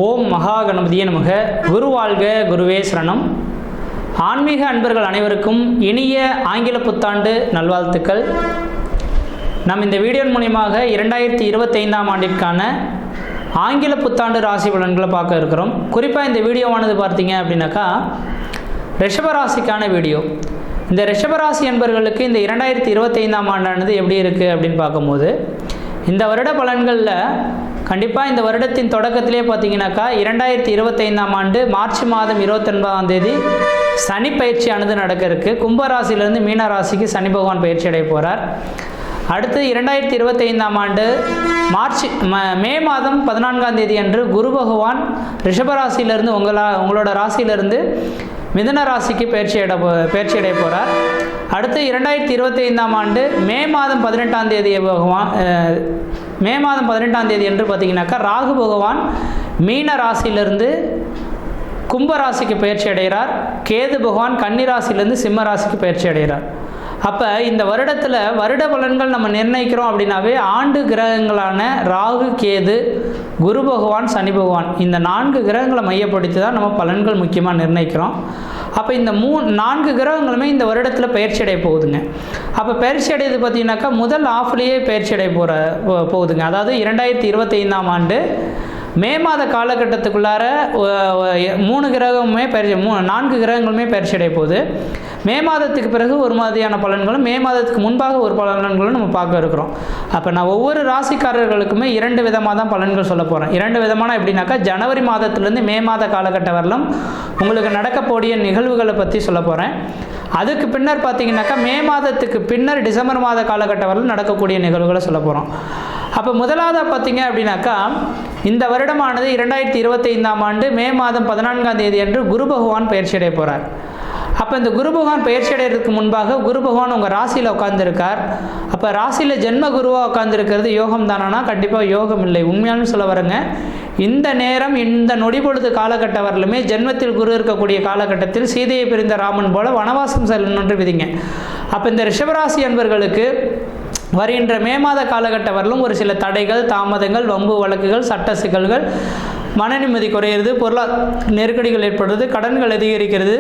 ஓம் மகா கணபதியே நமக. குரு வாழ்க, குருவே சரணம். ஆன்மீக அன்பர்கள் அனைவருக்கும் இனிய ஆங்கில புத்தாண்டு நல்வாழ்த்துக்கள். நாம் இந்த வீடியோ மூலியமாக 2025ஆம் ஆண்டிற்கான ஆங்கில புத்தாண்டு ராசி பலன்களை பார்க்க இருக்கிறோம். குறிப்பாக இந்த வீடியோவானது பார்த்தீங்க அப்படின்னாக்கா ரிஷபராசிக்கான வீடியோ. இந்த ரிஷபராசி அன்பர்களுக்கு இந்த 2025ஆம் ஆண்டானது எப்படி இருக்குது அப்படின்னு பார்க்கும்போது, இந்த வருட பலன்களில் கண்டிப்பாக இந்த வருடத்தின் தொடக்கத்திலே பார்த்தீங்கன்னாக்கா 2025ஆம் ஆண்டு மார்ச் மாதம் 29ஆம் தேதி சனி பயிற்சியானது நடக்க இருக்குது. கும்பராசிலிருந்து மீன ராசிக்கு சனி பகவான் பயிற்சி அடைய போகிறார். அடுத்து 2025ஆம் ஆண்டு மே மாதம் 14ஆம் தேதி அன்று குரு பகவான் ரிஷபராசியிலிருந்து உங்களோட ராசியிலிருந்து மிதுன ராசிக்கு பயிற்சி அடைய போகிறார். அடுத்து 2025ஆம் ஆண்டு மே மாதம் 18ஆம் தேதி என்று பார்த்தீங்கன்னாக்கா ராகு பகவான் மீன ராசியிலிருந்து கும்ப ராசிக்கு பயிற்சி அடைகிறார். கேது பகவான் கன்னி ராசியிலிருந்து சிம்ம ராசிக்கு பயிற்சி அடைகிறார். அப்போ இந்த வருடத்தில் வருட பலன்கள் நம்ம நிர்ணயிக்கிறோம் அப்படின்னாவே ஆண்டு கிரகங்களான ராகு, கேது, குரு பகவான், சனி பகவான், இந்த 4 கிரகங்களை மையப்படுத்தி தான் நம்ம பலன்கள் முக்கியமாக நிர்ணயிக்கிறோம். அப்போ இந்த 4 கிரகங்களுமே இந்த வருடத்தில் பயிற்சி அடைய போகுதுங்க. அப்போ பயிற்சி அடையது பார்த்தீங்கன்னாக்கா முதல் ஆஃப்லேயே பயிற்சி அடைய போகுதுங்க. அதாவது 2025ஆம் ஆண்டு மே மாத காலகட்டத்துக்குள்ளார 4 கிரகங்களுமே பயிற்சி அடைய போகுது. மே மாதத்துக்கு பிறகு ஒரு மாதிரியான பலன்களும், மே மாதத்துக்கு முன்பாக ஒரு பலன்களும் நம்ம பார்க்க இருக்கிறோம். அப்போ நான் ஒவ்வொரு ராசிக்காரர்களுக்குமே 2 விதமாக தான் பலன்கள் சொல்ல போகிறேன். 2 விதமான எப்படின்னாக்கா ஜனவரி மாதத்துலேருந்து மே மாத காலகட்டம் வரலும் உங்களுக்கு நடக்கக்கூடிய நிகழ்வுகளை பற்றி சொல்ல போகிறேன். அதுக்கு பின்னர் பார்த்தீங்கன்னாக்கா மே மாதத்துக்கு பின்னர் டிசம்பர் மாத காலகட்டம் வரலும் நடக்கக்கூடிய நிகழ்வுகளை சொல்ல போகிறோம். அப்போ முதலாவதாக பார்த்தீங்க அப்படின்னாக்கா இந்த வருடமானது 2025ஆம் ஆண்டு மே மாதம் 14ஆம் தேதி அன்று குரு பகவான் பயிற்சி அடைய போகிறார். அப்போ இந்த குரு பகவான் பயிற்சி அடைகிறதுக்கு முன்பாக குரு பகவான் உங்கள் ராசியில் உட்காந்துருக்கார். அப்போ ராசியில் ஜென்ம குருவாக உட்காந்துருக்கிறது யோகம் தானா? கண்டிப்பாக யோகம் இல்லை. உண்மையானு சொல்ல வரங்க, இந்த நேரம் இந்த நொடிபொழுது காலகட்டம் வரலுமே ஜென்மத்தில் குரு இருக்கக்கூடிய காலகட்டத்தில் சீதையை பிரிந்த ராமன் போல வனவாசம் செல்லணுன்று விதிங்க. அப்போ இந்த ரிஷபராசி அன்பர்களுக்கு வருகின்ற மே மாத காலகட்டம் வரலும் ஒரு சில தடைகள், தாமதங்கள், வம்பு வழக்குகள், சட்ட சிக்கல்கள், மன நிம்மதி குறையிறது, நெருக்கடிகள் ஏற்படுறது, கடன்கள் அதிகரிக்கிறது,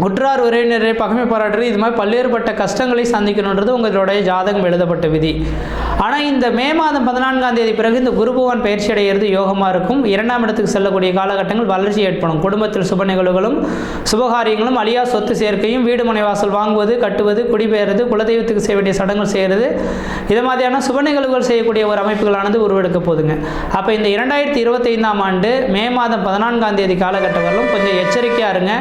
உற்றார் உறவினரை பகைமை பாராட்டுறது, இது மாதிரி பல்வேறுபட்ட கஷ்டங்களை சந்திக்கணுன்றது உங்களுடைய ஜாதகம் எழுதப்பட்ட விதி. ஆனால் இந்த மே மாதம் 14ஆம் தேதி பிறகு இந்த குரு பகவான் பயிற்சி அடைகிறது யோகமாக இருக்கும். 2ஆம் இடத்துக்கு செல்லக்கூடிய காலகட்டங்கள் வளர்ச்சி ஏற்படும். குடும்பத்தில் சுப நிகழ்வுகளும் சுபகாரியங்களும், அழியா சொத்து சேர்க்கையும், வீடு மனை வாசல் வாங்குவது, கட்டுவது, குடிபெயர்றது, குலதெய்வத்துக்கு செய்ய வேண்டிய சடங்குகள் செய்கிறது, இது மாதிரியான சுப நிகழ்வுகள் செய்யக்கூடிய ஒரு அமைப்புகளானது உருவெடுக்க போதுங்க. அப்போ இந்த 2025ஆம் ஆண்டு மே மாதம் 14ஆம் தேதி காலகட்டம் வரலும் கொஞ்சம் எச்சரிக்கையாக இருங்க.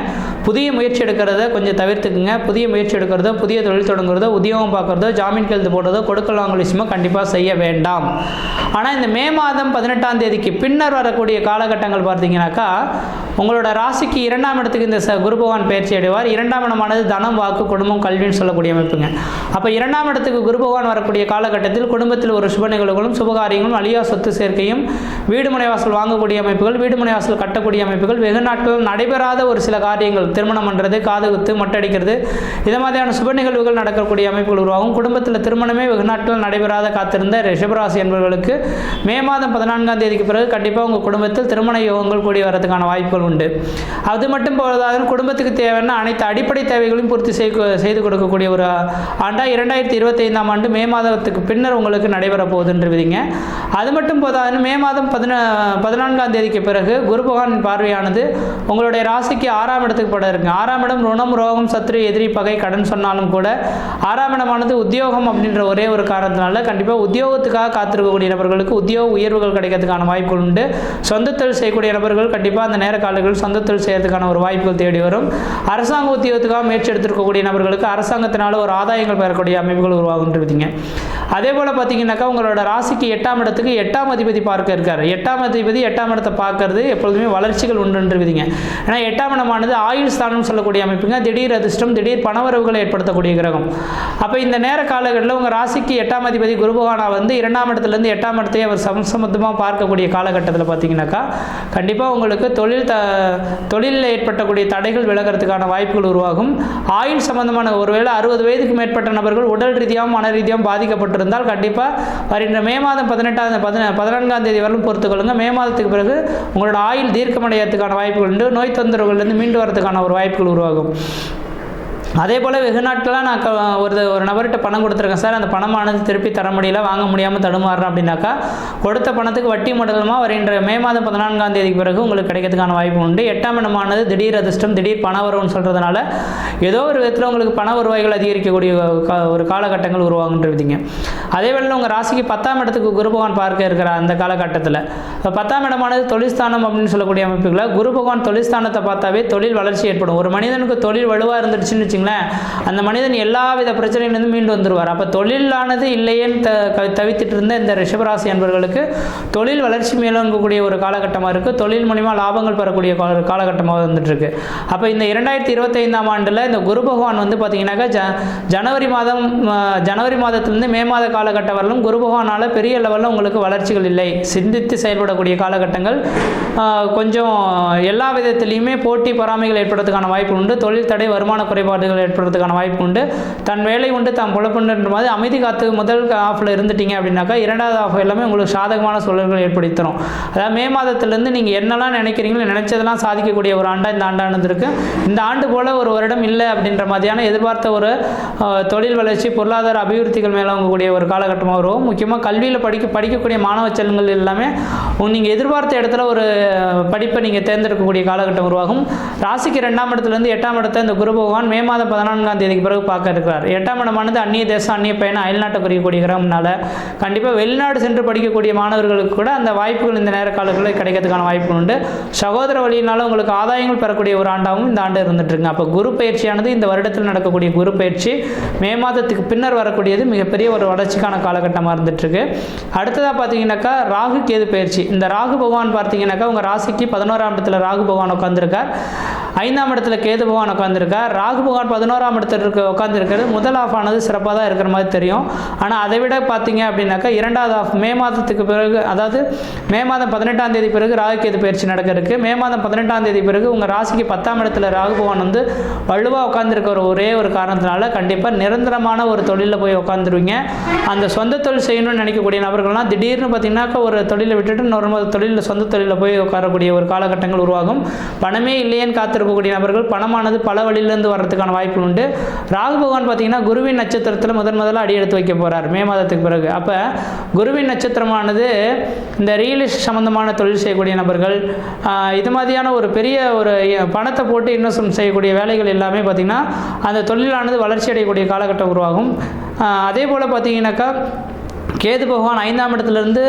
புதிய முயற்சி எடுக்கிறத கொஞ்சம் தவிர்த்துக்குங்க. புதிய முயற்சி எடுக்கிறதோ, புதிய தொழில் தொடங்குறதோ, உத்தியோகம் பார்க்குறதோ, ஜாமீன் கையெழுத்து போடுறதோ, கொடுக்கல் வாங்கல் விஷயமோ கண்டிப்பாக செய்ய வேண்டாம். ஆனால் இந்த மே மாதம் 18ஆம் தேதிக்கு பின்னர் வரக்கூடிய காலகட்டங்கள் பார்த்தீங்கன்னாக்கா உங்களோட ராசிக்கு 2ஆம் இடத்துக்கு இந்த குரு பகவான் பயிற்சி அடைவார். 2ஆம் இடமானது தனம், வாக்கு, குடும்பம், கல்வின்னு சொல்லக்கூடிய அமைப்புங்க. அப்போ 2ஆம் இடத்துக்கு குரு பகவான் வரக்கூடிய காலகட்டத்தில் குடும்பத்தில் ஒரு சுப நிகழ்வுகளும், சுபகாரியங்களும், அழியா சொத்து சேர்க்கையும், வீடு மனை வாசல் வாங்கக்கூடிய அமைப்புகள், வீடு மனை வாசல் கட்டக்கூடிய அமைப்புகள், வெகு நாட்கள் நடைபெறாத ஒரு சில காரியங்கள், திருமணம் பண்ணுறது, காது குத்து, மொட்டடிக்கிறது, இது மாதிரியான சுப நிகழ்வுகள் நடக்கக்கூடிய அமைப்புகள் உருவாகும். குடும்பத்தில் திருமணமே வெகு நாட்கள் நடைபெறாத காத்திருந்த ரிஷபராசி என்பவர்களுக்கு மே மாதம் 14ஆம் தேதிக்கு பிறகு கண்டிப்பாக உங்கள் குடும்பத்தில் திருமண யோகங்கள் கூடி வரதுக்கான வாய்ப்புகள் உண்டு. அது மட்டும் போதாது, குடும்பத்துக்கு தேவையான அனைத்து அடிப்படை தேவைகளையும் பூர்த்தி செய்து கொடுக்கக்கூடிய ஒரு ஆண்டா 2025ஆம் ஆண்டு மே மாதத்துக்கு பின்னர் உங்களுக்கு நடைபெற போகுதுன்றவிதிங்க. அது மட்டும் போதாது, மே மாதம் 14ஆம் தேதிக்கு பிறகு குரு பகவானின் பார்வையானது உங்களுடைய ராசிக்கு 6ஆம் இடத்துக்கு பட இருக்குங்க. 6ஆம் இடம் ருணம், ரோகம், சத்ரு, எதிரி, பகை, கடன் சொன்னாலும் கூட 6ஆம் இடமானது உத்தியோகம் அப்படின்ற ஒரே ஒரு காரணத்தினால கண்டிப்பாக உத்தியோகத்துக்காக காத்திருக்கக்கூடிய நபர்களுக்கு உத்தியோக உயர்வுகள் கிடைக்கிறதுக்கான வாய்ப்புகள் உண்டு. சொந்த தொழில் செய்யக்கூடிய நபர்கள் கண்டிப்பாக அந்த நேர காலங்களில் சொந்த தொழில் செய்யறதுக்கான ஒரு வாய்ப்புகள் தேடி வரும். அரசாங்க உத்தியோகத்துக்காக முயற்சி எடுத்திருக்கக்கூடிய நபர்களுக்கு அரசாங்கத்தினால ஒரு ஆதாயங்கள் பெறக்கூடிய அமைப்புகள் உருவாகுன்றீங்க. அதே போல் பார்த்தீங்கன்னாக்கா உங்களோட ராசிக்கு 8ஆம் இடத்துக்கு 8ஆம் அதிபதி பார்க்க இருக்கார். 8ஆம் அதிபதி 8ஆம் இடத்தை பார்க்கறது எப்பொழுதுமே வளர்ச்சிகள் உண்டுன்றீங்க. ஏன்னா 8ஆம் இடமானது ஆயுள் ஸ்தானம் சொல்லக்கூடிய அமைப்புங்க. திடீர் அதிர்ஷ்டம், திடீர் பணவரவுகளை ஏற்படுத்தக்கூடிய கிரகம். அப்போ இந்த நேர காலங்களில் உங்கள் ராசிக்கு 8ஆம் அதிபதி குரு பகவானா வந்து 2ஆம் இடத்துலேருந்து 8ஆம் இடத்தையே அவர் சமசமத்தமாக பார்க்கக்கூடிய காலகட்டத்தில் பார்த்தீங்கன்னாக்கா கண்டிப்பாக உங்களுக்கு தொழிலில் ஏற்பட்டக்கூடிய தடைகள் விலகிறதுக்கான வாய்ப்புகள் உருவாகும். ஆயுள் சம்பந்தமான ஒருவேளை 60 வயதுக்கு மேற்பட்ட நபர்கள் உடல் ரீதியாகவும் மன ரீதியாகவும் பாதிக்கப்பட்டிருந்தால் இருந்தால் கண்டிப்பாக வருகின்ற மே மாதம் 14ஆம் தேதி வரலும் பொறுத்துக்கொள்ளுங்கள். மே மாதத்துக்கு பிறகு உங்களோட ஆயுள் தீர்க்கமடையறதுக்கான வாய்ப்புகள் உண்டு. நோய் தொந்தரவுகள்லேருந்து மீண்டு வரதுக்கான ஒரு வாய்ப்புகள் உருவாகும். அதே போல் வெகு நாட்களாக நான் ஒரு நபர்கிட்ட பணம் கொடுத்துருக்கேன் சார், அந்த பணமானது திருப்பி தர முடியல, வாங்க முடியாமல் தடுமாறுறேன் அப்படின்னாக்கா கொடுத்த பணத்துக்கு வட்டி மூலமாக வருகின்ற மே மாதம் 14ஆம் தேதிக்கு பிறகு உங்களுக்கு கிடைக்கிறதுக்கான வாய்ப்பு உண்டு. 8ஆம் இடமானது திடீர் அதிர்ஷ்டம், திடீர் பண வருவன்னு சொல்கிறதுனால ஏதோ ஒரு விதத்தில் உங்களுக்கு பண வருவாய்கள் அதிகரிக்கக்கூடிய ஒரு காலகட்டங்கள் உருவாகுன்றீங்க. அதே வேளையில் உங்கள் ராசிக்கு 10ஆம் இடத்துக்கு குரு பகவான் பார்க்க இருக்கிற அந்த காலகட்டத்தில் 10ஆம் இடமானது தொழில்ஸ்தானம் அப்படின்னு சொல்லக்கூடிய அமைப்புகளை குரு பகவான் தொழில்ஸ்தானத்தை பார்த்தாவே தொழில் வளர்ச்சி ஏற்படும். ஒரு மனிதனுக்கு தொழில் வலுவாக இருந்துச்சுன்னு வச்சுங்களேன், அந்த மனிதன் எல்லாவித பிரச்சனையிலிருந்து மீண்டு வந்துடுவார். அப்போ தொழிலானது இல்லையேன்னு தவித்துட்டு இருந்த இந்த ரிஷபராசி அன்பர்களுக்கு தொழில் வளர்ச்சி மேலோங்கக்கூடிய ஒரு காலகட்டமாக இருக்குது. தொழில் மூலிமா லாபங்கள் பெறக்கூடிய காலகட்டமாக வந்துட்டுருக்கு. அப்போ இந்த 2025ஆம் ஆண்டில் இந்த குரு பகவான் வந்து பார்த்தீங்கன்னாக்கா ஜனவரி மாதத்திலிருந்து மே மாத காலகட்டம் வரலும் குரு பகவானால் பெரிய லெவலில் உங்களுக்கு வளர்ச்சிகள் இல்லை. சிந்தித்து செயல்படக்கூடிய காலகட்டங்கள், கொஞ்சம் எல்லா விதத்திலையுமே போட்டி பொறாமைகள் ஏற்படுறதுக்கான வாய்ப்பு உண்டு. தொழில் தடை, வருமான குறைபாடுகள் ஏற்படுறதுக்கான வாய்ப்பு உண்டு. தன் வேலை உண்டு தாம் புலப்புன்ற மாதிரி அமைதி காத்து முதல் ஆஃபில் இருந்துட்டீங்க அப்படின்னாக்கா இரண்டாவது ஆஃப் எல்லாமே உங்களுக்கு சாதகமான சூழல்கள் ஏற்படுத்தணும். அதாவது மே மாதத்திலேருந்து நீங்கள் என்னெல்லாம் நினைக்கிறீங்களோ நினைச்சதெல்லாம் சாதிக்கக்கூடிய ஒரு ஆண்டாக இந்த ஆண்டானது இருக்கு. இந்த ஆண்டு போல் ஒரு வருடம் இல்லை அப்படின்ற மாதிரியான எதிர்பார்த்த ஒரு தொழில் வளர்ச்சி, பொருளாதார அபிவிருத்திகள் மேலே வாங்கக்கூடிய ஒரு காலகட்டமாக வரும். முக்கியமாக கல்வியில் படிக்கக்கூடிய மாணவ செல்வங்கள் எல்லாமே நீங்கள் எதிர்பார்த்த இடத்துல ஒரு படிப்பை நீங்கள் தேர்ந்தெடுக்கக்கூடிய காலகட்டம் உருவாகும். ராசிக்கு 2ஆம் இடத்துலேருந்து 8ஆம் இடத்தை இந்த குரு பகவான் மே மாதம் 14ஆம் தேதிக்கு பிறகு பார்க்க இருக்கிறார். 8ஆம் இடமானது அந்நிய தேசம், அந்நிய பயணம், அயல்நாட்டை குறிக்கக்கூடிய கிரகம்னால கண்டிப்பாக வெளிநாடு சென்று படிக்கக்கூடிய மாணவர்களுக்கு கூட அந்த வாய்ப்புகள் இந்த நேர காலங்களில் கிடைக்கிறதுக்கான வாய்ப்பு உண்டு. சகோதர வழியினால உங்களுக்கு ஆதாயங்கள் பெறக்கூடிய ஒரு ஆண்டாகவும் இந்த ஆண்டு இருந்துட்டு இருக்கு. அப்போ குரு பயிற்சியானது இந்த வருடத்தில் நடக்கக்கூடிய குரு பயிற்சி மே மாதத்துக்கு பின்னர் வரக்கூடியது மிகப்பெரிய ஒரு வளர்ச்சிக்கான காலகட்டமாக இருந்துட்டு இருக்கு. அடுத்ததாக பார்த்தீங்கன்னாக்கா ராகு கேது பயிற்சி. இந்த ராகு பகவான் பார்த்தீங்கன்னாக்கா உங்கள் ராசிக்கு 11ஆம் இடத்துல ராகு பகவான் உட்காந்துருக்கார். 5ஆம் இடத்துல கேது பகவான் உட்காந்துருக்கார். ராகு பகவான் 11ஆம் இடத்துல உட்காந்துருக்கிறது முதல் ஆஃப் ஆனது சிறப்பாக தான் இருக்கிற மாதிரி தெரியும். ஆனால் அதை விட பார்த்தீங்க அப்படின்னாக்கா இரண்டாவது ஆஃப் மே மாதத்துக்கு பிறகு, அதாவது மே மாதம் 18ஆம் தேதி பிறகு ராகு கேது பயிற்சி நடக்க இருக்கு. மே மாதம் 18ஆம் தேதி பிறகு உங்கள் ராசிக்கு 10ஆம் இடத்துல ராகு பகவான் வந்து வலுவாக உட்காந்துருக்கிற ஒரே ஒரு காரணத்தினால கண்டிப்பாக நிரந்தரமான ஒரு தொழிலில் போய் உட்காந்துருவீங்க. அந்த சொந்த தொழில் செய்யணும்னு நினைக்கக்கூடிய நபர்கள்லாம் திடீர்னு பார்த்தீங்கன்னாக்கா ஒரு தொழிலை விட்டுட்டு இன்னொரு தொழிலில் சொந்த தொழிலில் போய் உட்காரக்கூடிய ஒரு காலகட்டங்கள் உருவாகும். பணமே இல்லையேன்னு காத்திருக்கக்கூடிய நபர்கள் பணமானது பல வழியிலேருந்து வர்றதுக்கான வாய்ப்பு உண்டு. ராகு பகவான் பார்த்தீங்கன்னா குருவின் நட்சத்திரத்தில் முதல்ல அடி எடுத்து வைக்க போகிறார் மே மாதத்துக்கு பிறகு. அப்போ குருவின் நட்சத்திரமானது இந்த ரியல் எஸ்டேட் சம்மந்தமான தொழில் செய்யக்கூடிய நபர்கள், இது மாதிரியான ஒரு பெரிய ஒரு பணத்தை போட்டு இன்வெஸ்ட்மெண்ட் செய்யக்கூடிய வேலைகள் எல்லாமே பார்த்திங்கன்னா அந்த தொழிலானது வளர்ச்சி அடையக்கூடிய காலகட்டம் உருவாகும். அதே போல் பார்த்தீங்கன்னாக்கா கேது பகவான் 5ஆம் இடத்துலேருந்து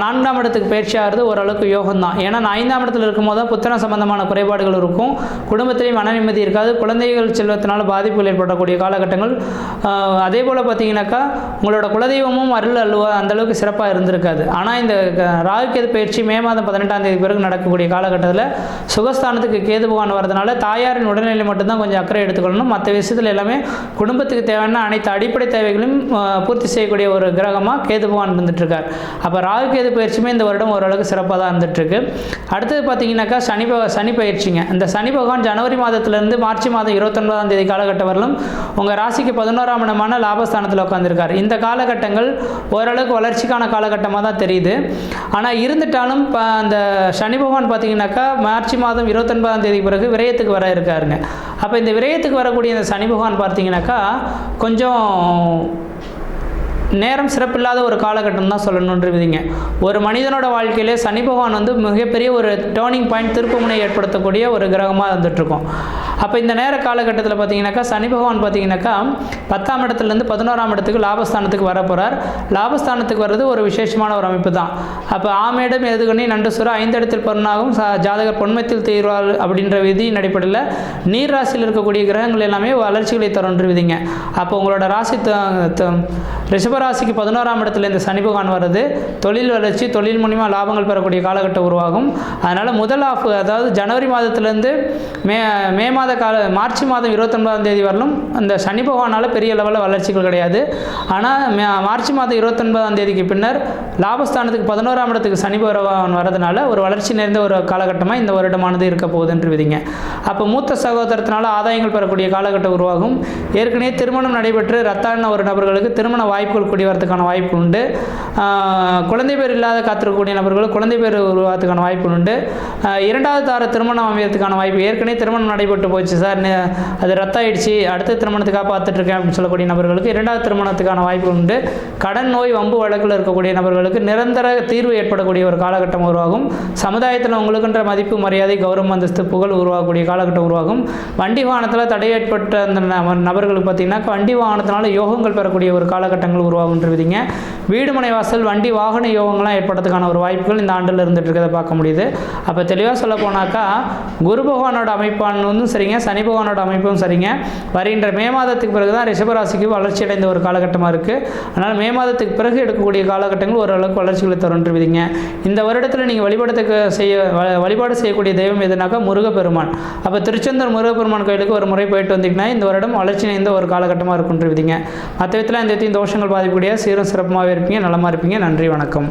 4ஆம் இடத்துக்கு பயிற்சி ஆகிறது ஓரளவுக்கு யோகம் தான். ஏன்னா 5ஆம் இடத்துல இருக்கும்போது தான் புத்திரம் சம்பந்தமான குறைபாடுகள் இருக்கும், குடும்பத்திலேயும் மன நிம்மதி இருக்காது, குழந்தைகள் செல்வத்தினால பாதிப்புகள் ஏற்படக்கூடிய காலகட்டங்கள். அதே போல் பார்த்தீங்கன்னாக்கா உங்களோட குலதெய்வமும் அருள் அல்வா அந்தளவுக்கு சிறப்பாக இருந்திருக்காது. ஆனால் இந்த ராகு கேது பயிற்சி மே மாதம் 18ஆம் தேதி பிறகு நடக்கக்கூடிய காலகட்டத்தில் சுகஸ்தானத்துக்கு கேது பகவான் வரதுனால தாயாரின் உடல்நிலை மட்டும்தான் கொஞ்சம் அக்கறை எடுத்துக்கொள்ளணும். மற்ற விஷயத்தில் எல்லாமே குடும்பத்துக்கு தேவையான அனைத்து அடிப்படை தேவைகளையும் பூர்த்தி செய்யக்கூடிய ஒரு கிரகமாக கேது பகவான் இருந்துட்டு இருக்கார். அப்போ ராகு கேது பயிற்சியுமே இந்த வருடம் ஓரளவுக்கு சிறப்பாக தான் இருந்துட்டு இருக்கு. அடுத்தது பார்த்தீங்கன்னாக்கா சனி பயிற்சிங்க. இந்த சனி பகவான் ஜனவரி மாதத்திலிருந்து மார்ச் மாதம் 29ஆம் தேதி காலகட்டம் வரலும் உங்கள் ராசிக்கு 11ஆம் இடமான லாபஸ்தானத்தில் உட்காந்துருக்கார். இந்த காலகட்டங்கள் ஓரளவுக்கு வளர்ச்சிக்கான காலகட்டமாக தான் தெரியுது. ஆனால் இருந்துட்டாலும் அந்த சனி பகவான் பார்த்தீங்கன்னாக்கா மார்ச் மாதம் 29ஆம் தேதி பிறகு விரயத்துக்கு வர இருக்காருங்க. அப்போ இந்த விரயத்துக்கு வரக்கூடிய இந்த சனி பகவான் பார்த்தீங்கன்னாக்கா கொஞ்சம் நேரம் சிறப்பில்லாத ஒரு காலகட்டம் தான் சொல்லணுன்றீங்க. ஒரு மனிதனோட வாழ்க்கையிலே சனி பகவான் வந்து மிகப்பெரிய ஒரு டேர்னிங் பாயிண்ட், திருப்புமுனை ஏற்படுத்தக்கூடிய ஒரு கிரகமாக வந்துட்டுருக்கோம். அப்போ இந்த நேர காலகட்டத்தில் பார்த்தீங்கன்னாக்கா சனி பகவான் பார்த்தீங்கன்னாக்கா 10ஆம் இடத்துலேருந்து 11ஆம் இடத்துக்கு லாபஸ்தானத்துக்கு வர போகிறார். லாபஸ்தானத்துக்கு வர்றது ஒரு விசேஷமான ஒரு அமைப்பு தான். அப்போ ஆமேடம் எதுகண்ணி நண்டு சுர 5 இடத்தில் பொருளாகும் ஜாதகர் பொன்மத்தில் தீர்வாள் அப்படின்ற விதியின் அடிப்படையில் நீர் ராசியில் இருக்கக்கூடிய கிரகங்கள் எல்லாமே வளர்ச்சிகளை தருன்றுவிதிங்க. அப்போ உங்களோட ராசி ரிஷபராசிக்கு 11ஆம் இடத்துல இந்த சனி பகவான் வருது. தொழில் வளர்ச்சி, தொழில் மூலிமா லாபங்கள் பெறக்கூடிய காலகட்டம் உருவாகும். அதனால் முதல் ஆஃப், அதாவது ஜனவரி மாதத்துலேருந்து மார்ச் மாதம் 29ஆம் தேதி வரலும் அந்த சனி பகவானால் பெரிய லெவலில் வளர்ச்சிகள் கிடையாது. ஆனால் மார்ச் மாதம் 29ஆம் தேதிக்கு பின்னர் லாபஸ்தானத்துக்கு 11ஆம் இடத்துக்கு சனி பகவான் வரதுனால ஒரு வளர்ச்சி நிறைந்த ஒரு காலகட்டமாக இந்த வருடமானது இருக்க போகுதுன்று விதிங்க. அப்போ மூத்த சகோதரத்தினால ஆதாயங்கள் பெறக்கூடிய காலகட்டம் உருவாகும். ஏற்கனவே திருமணம் நடைபெற்று ரத்தான ஒரு நபர்களுக்கு திருமண வாய்ப்புகள் கூடி வரதுக்கான வாய்ப்பு உண்டு. குழந்தை பேர் இல்லாத காத்திருக்கக்கூடிய நபர்கள் குழந்தை பேர் உருவாகிறதுக்கான வாய்ப்பு உண்டு. இரண்டாவது தார திருமணம் அமையறதுக்கான வாய்ப்பு, ஏற்கனவே திருமணம் நடைபெற்று போச்சு சார், அது ரத்தாயிடுச்சு, அடுத்த திருமணத்துக்காக பார்த்துட்ருக்கேன் அப்படின்னு சொல்லக்கூடிய நபர்களுக்கு இரண்டாவது திருமணத்துக்கான வாய்ப்பு உண்டு. கடன் நோய் வம்பு வழக்கில் இருக்கக்கூடிய நபர்களுக்கு நிரந்தர தீர்வு ஏற்படக்கூடிய ஒரு காலகட்டம் உருவாகும். சமுதாயத்தில் உங்களுக்குன்ற மதிப்பு, மரியாதை, கௌரவம், அந்தஸ்து, புகழ் உருவாகக்கூடிய காலகட்டம் உருவாகும். வண்டி வாகனத்தில் தடை ஏற்பட்ட அந்த நபர்களுக்கு பார்த்தீங்கன்னா வண்டி வாகனத்தினால யோகங்கள் பெறக்கூடிய ஒரு காலகட்டங்கள் உருவாகுன்றவிதிங்க. வீடு மனை வாசல் வண்டி வாகன யோகங்கள்லாம் ஏற்படுறதுக்கான ஒரு வாய்ப்புகள் இந்த ஆண்டில் இருந்துட்டு இருக்கிறத பார்க்க முடியுது. அப்போ தெளிவாக சொல்ல போனாக்கா குரு பகவானோட அமைப்பானும் சரிங்க, சனி பகவானோட அமைப்பும் சரிங்க. வருகின்ற மே மாதத்துக்கு பிறகு தான் ரிஷபராசிக்கு வளர்ச்சி அடைந்த ஒரு காலகட்டமாக இருக்குது. அதனால் மே மாதத்துக்கு பிறகு எடுக்கக்கூடிய காலகட்டங்கள் ஓரளவுக்கு வளர்ச்சிகளை தருன்றவிதிங்க. இந்த வருடத்தில் நீங்கள் வழிபாடு செய்யக்கூடிய தெய்வம் எதுனாக்கா முருகப்பெருமான். அப்போ திருச்செந்தூர் முருகப்பெருமான் கோயிலுக்கு ஒரு முறை போயிட்டு வந்தீங்கன்னா இந்த வருடம் வளர்ச்சி நிறைந்த ஒரு காலகட்டமாக இருக்குன்றவிதிங்க. மற்ற விதத்தில் இந்த தோஷங்கள் பாதிக்கக்கூடிய சீரும் சிறப்புமாக இருப்பீங்க, நலமாக இருப்பீங்க. நன்றி, வணக்கம்.